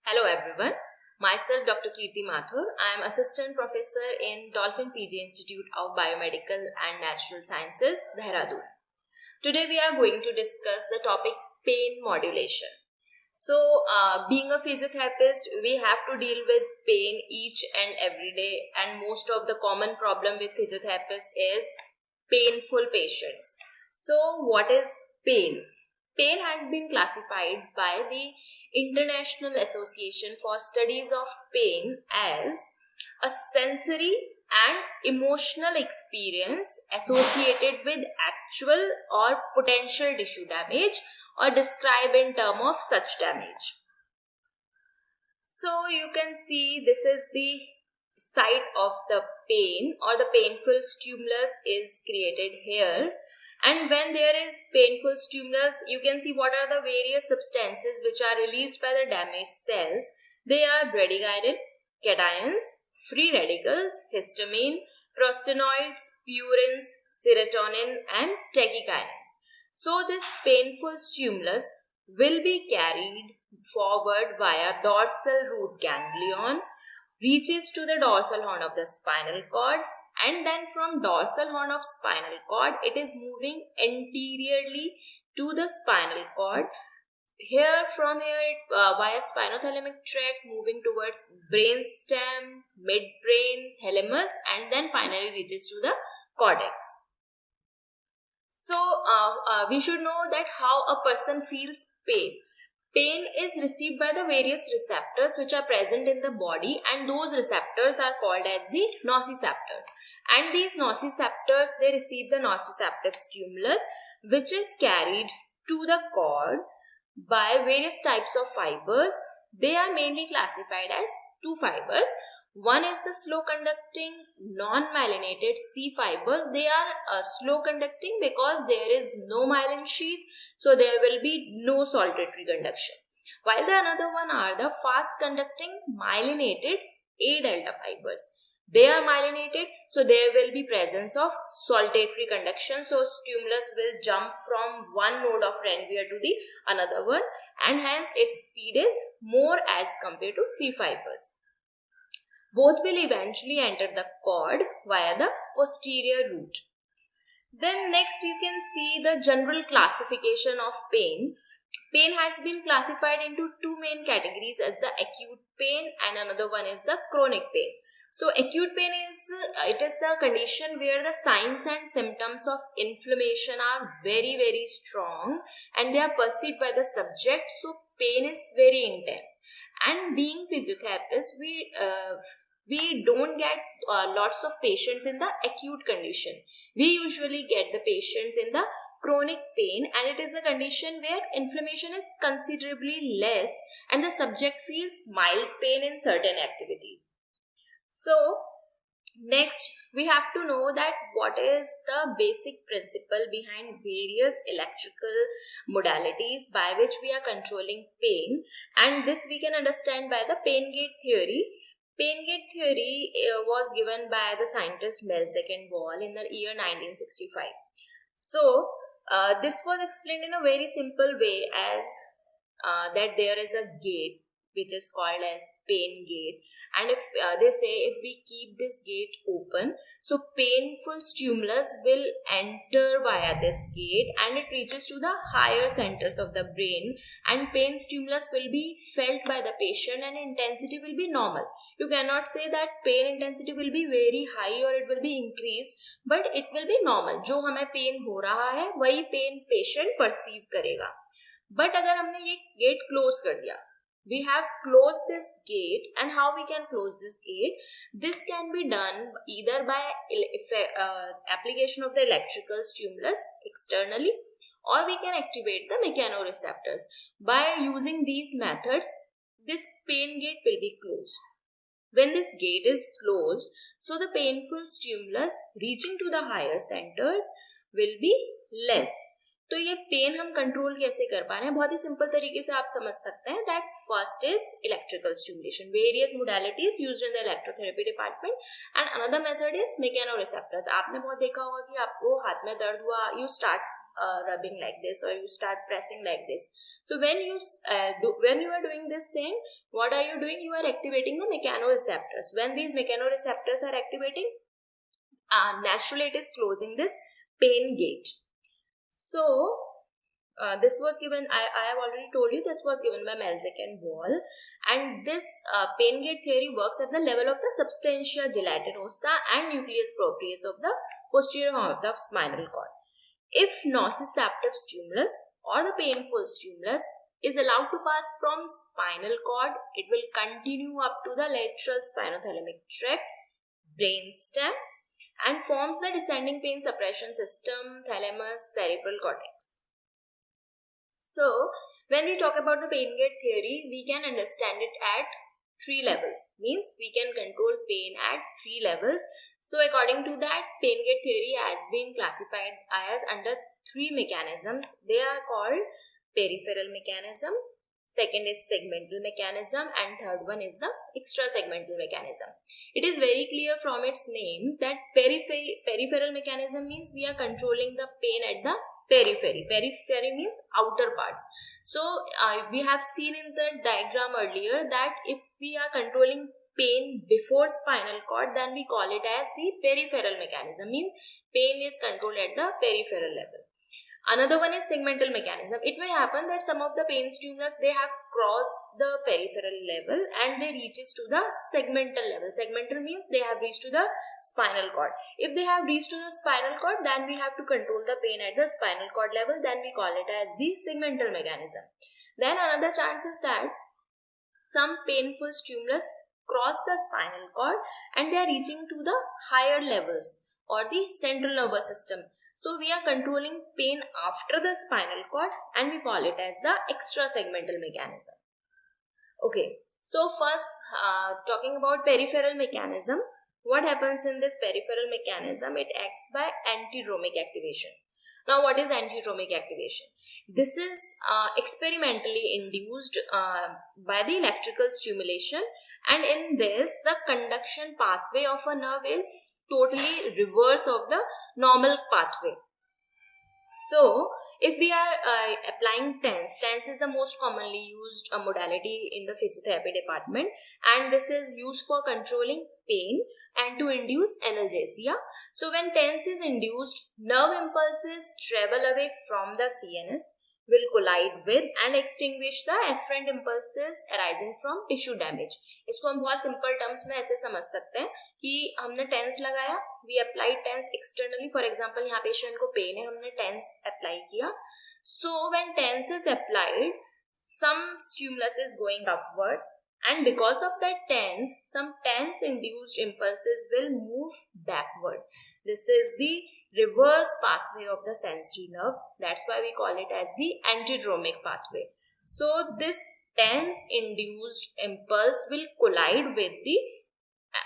Hello everyone, myself Dr. Kirti Mathur. I am Assistant Professor in Dolphin PG Institute of Biomedical and Natural Sciences, Dehradun. Today we are going to discuss the topic pain modulation. So, being a physiotherapist, we have to deal with pain each and every day, and most of the common problem with physiotherapists is painful patients. So, what is pain? Pain has been classified by the International Association for Studies of Pain as a sensory and emotional experience associated with actual or potential tissue damage or described in terms of such damage. So you can see this is the site of the pain or the painful stimulus is created here. And when there is painful stimulus, you can see what are the various substances which are released by the damaged cells. They are bradykinin, cations, free radicals, histamine, prostanoids, purines, serotonin and tachykinins. So this painful stimulus will be carried forward via dorsal root ganglion, reaches to the dorsal horn of the spinal cord, and then from dorsal horn of spinal cord it is moving anteriorly to the spinal cord. From here via spinothalamic tract moving towards brainstem, midbrain, thalamus, and then finally reaches to the cortex. So we should know that how a person feels pain. Pain is received by the various receptors which are present in the body, and those receptors are called as the nociceptors. And these nociceptors, they receive the nociceptive stimulus which is carried to the cord by various types of fibers. They are mainly classified as two fibers. One is the slow conducting non-myelinated C fibers. They are slow conducting because there is no myelin sheath, so there will be no saltatory conduction. While the another one are the fast conducting myelinated A delta fibers. They are myelinated, so there will be presence of saltatory conduction. So stimulus will jump from one node of Ranvier to the another one, and hence its speed is more as compared to C fibers. Both will eventually enter the cord via the posterior route. Then next you can see the general classification of pain. Pain has been classified into two main categories as the acute pain and another one is the chronic pain. So acute pain is the condition where the signs and symptoms of inflammation are very strong and they are perceived by the subject. So pain is very intense. And being physiotherapists, we don't get lots of patients in the acute condition. We usually get the patients in the chronic pain, and it is a condition where inflammation is considerably less and the subject feels mild pain in certain activities. So next we have to know that what is the basic principle behind various electrical modalities by which we are controlling pain, and this we can understand by the pain gate theory. Pain gate theory was given by the scientist Melzek and Wall in the year 1965. So this was explained in a very simple way as that there is a gate which is called as pain gate, and if they say if we keep this gate open, so painful stimulus will enter via this gate and it reaches to the higher centers of the brain, and pain stimulus will be felt by the patient and intensity will be normal. You cannot say that pain intensity will be very high or it will be increased, but it will be normal. जो हमें pen हो रहा है वही pen patient perceive करेगा. But अगर हमने ये गेट क्लोज कर दिया, we have closed this gate, and how we can close this gate? This can be done either by application of the electrical stimulus externally, or we can activate the mechanoreceptors. By using these methods, this pain gate will be closed. When this gate is closed, so the painful stimulus reaching to the higher centers will be less. तो ये pen हम control कैसे कर पा रहे हैं? बहुत ही simple तरीके से आप समझ सकते हैं that first is electrical stimulation, various modalities used in the electrotherapy department, and another method is mechanoreceptors. आपने बहुत देखा होगा कि आपको हाथ में दर्द हुआ, you start rubbing like this, or you start pressing like this. So when you are doing this thing, what are you doing? You are activating the mechanoreceptors. When these mechanoreceptors are activating, naturally it is closing this pain gate. So this was given, I have already told you, this was given by Melzik and Wall, and this pain gate theory works at the level of the substantia gelatinosa and nucleus proprius of the posterior horn of the spinal cord. If nociceptive stimulus or the painful stimulus is allowed to pass from spinal cord, it will continue up to the lateral spinothalamic tract, brainstem, and forms the descending pain suppression system, thalamus, cerebral cortex. So, when we talk about the pain gate theory, we can understand it at 3 levels. Means we can control pain at 3 levels. So, according to that, pain gate theory has been classified as under 3 mechanisms. They are called peripheral mechanism, second is segmental mechanism, and third one is the extrasegmental mechanism. It is very clear from its name that peripheral mechanism means we are controlling the pain at the periphery. Periphery means outer parts. So we have seen in the diagram earlier that if we are controlling pain before spinal cord, then we call it as the peripheral mechanism. Means pain is controlled at the peripheral level. Another one is segmental mechanism. It may happen that some of the pain stimulus, they have crossed the peripheral level and they reaches to the segmental level. Segmental means they have reached to the spinal cord. If they have reached to the spinal cord, then we have to control the pain at the spinal cord level. Then we call it as the segmental mechanism. Then another chance is that some painful stimulus cross the spinal cord and they are reaching to the higher levels or the central nervous system. So we are controlling pain after the spinal cord and we call it as the extrasegmental mechanism. Okay, so first talking about peripheral mechanism, what happens in this peripheral mechanism? It acts by antidromic activation. Now what is antidromic activation? This is experimentally induced by the electrical stimulation, and in this the conduction pathway of a nerve is totally reverse of the normal pathway. So, if we are applying TENS is the most commonly used modality in the physiotherapy department, and this is used for controlling pain and to induce analgesia. So, when TENS is induced, nerve impulses travel away from the CNS, will collide with and extinguish the afferent impulses arising from tissue damage. इसको हम बहुत simple terms में ऐसे समझ सकते हैं कि हमने TENS लगाया, we applied TENS externally. For example, यहाँ patient को pain है, हमने TENS apply किया. So when TENS is applied, some stimulus is going upwards, and because of that TENS, some TENS induced impulses will move backward. This is the reverse pathway of the sensory nerve. That's why we call it as the antidromic pathway. So this TENS induced impulse will collide with the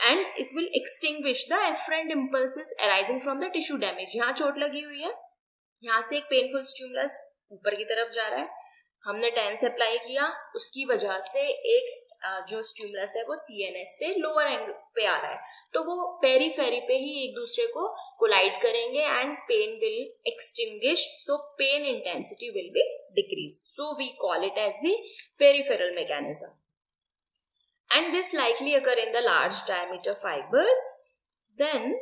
and it will extinguish the afferent impulses arising from the tissue damage. यहाँ चोट लगी हुई है, यहाँ से एक painful stimulus ऊपर की तरफ जा रहा है, हमने TENS अप्लाई किया, उसकी वजह से एक जो स्टिमुलस है वो CNS से लोअर एंगल पे आ रहा है, तो वो पेरीफेरी पे ही एक दूसरे को कोलाइड करेंगे and pain will extinguish, so pain intensity will be decrease. So we call it as the peripheral mechanism. And this likely occur in the large diameter fibers. Then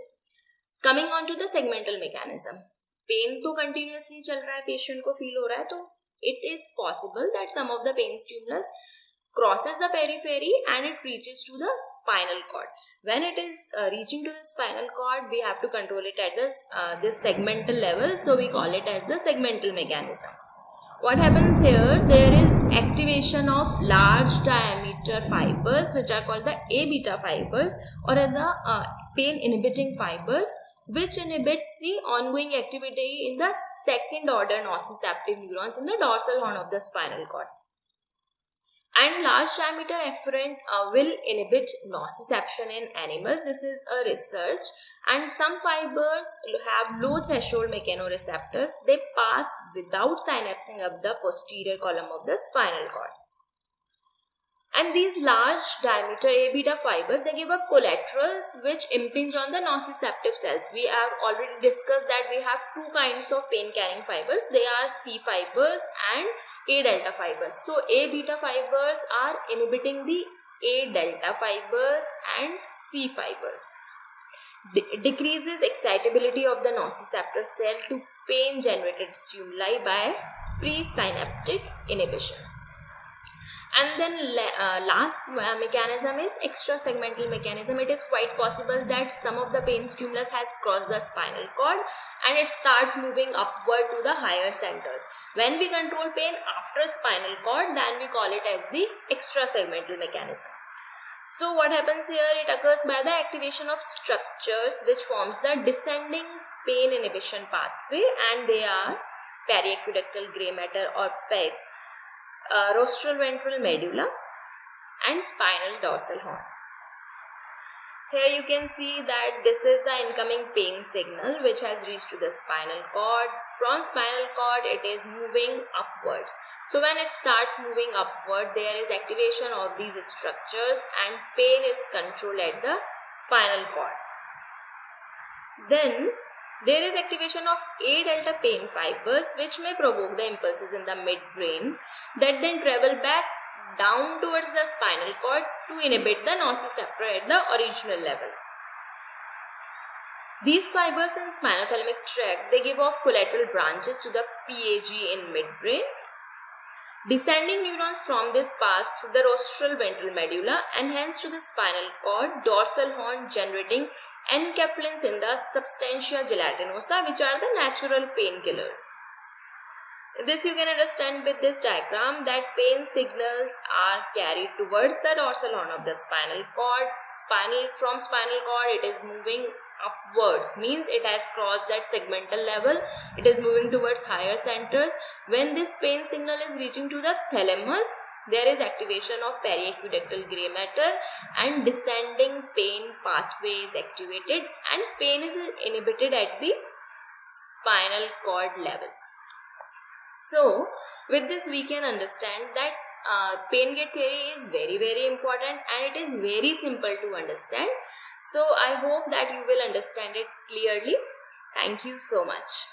coming on to the segmental mechanism. Pain तो continuously चल रहा है, patient को feel हो रहा है, तो it is possible that some of the pain stimulus crosses the periphery and it reaches to the spinal cord. When it is reaching to the spinal cord, we have to control it at this segmental level, so we call it as the segmental mechanism. What happens here? There is activation of large diameter fibers which are called the A beta fibers or the pain inhibiting fibers, which inhibits the ongoing activity in the second order nociceptive neurons in the dorsal horn of the spinal cord. And large diameter afferent will inhibit nociception in animals. This is a research, and some fibers have low threshold mechanoreceptors. They pass without synapsing up the posterior column of the spinal cord. And these large diameter A beta fibers, they give up collaterals which impinge on the nociceptive cells. We have already discussed that we have two kinds of pain carrying fibers. They are C fibers and A delta fibers. So A beta fibers are inhibiting the A delta fibers and C fibers. Decreases excitability of the nociceptor cell to pain generated stimuli by presynaptic inhibition. And then last mechanism is extrasegmental mechanism. It is quite possible that some of the pain stimulus has crossed the spinal cord and it starts moving upward to the higher centers. When we control pain after spinal cord, then we call it as the extrasegmental mechanism. So what happens here? It occurs by the activation of structures which forms the descending pain inhibition pathway, and they are periaqueductal gray matter or PEG, rostral ventral medulla and spinal dorsal horn. Here you can see that this is the incoming pain signal which has reached to the spinal cord. From spinal cord it is moving upwards. So when it starts moving upward, there is activation of these structures and pain is controlled at the spinal cord. Then there is activation of A delta pain fibers which may provoke the impulses in the midbrain that then travel back down towards the spinal cord to inhibit the nociceptor at the original level. These fibers in spinothalamic tract, they give off collateral branches to the PAG in midbrain. Descending neurons from this pass through the rostral ventral medulla and hence to the spinal cord, dorsal horn, generating enkephalins in the substantia gelatinosa, which are the natural painkillers. This you can understand with this diagram that pain signals are carried towards the dorsal horn of the spinal cord. From spinal cord it is moving upwards, means it has crossed that segmental level. It is moving towards higher centers. When this pain signal is reaching to the thalamus, there is activation of periaqueductal gray matter and descending pain pathway is activated and pain is inhibited at the spinal cord level. So with this we can understand that pain gate theory is very important and it is very simple to understand. So I hope that you will understand it clearly. Thank you so much.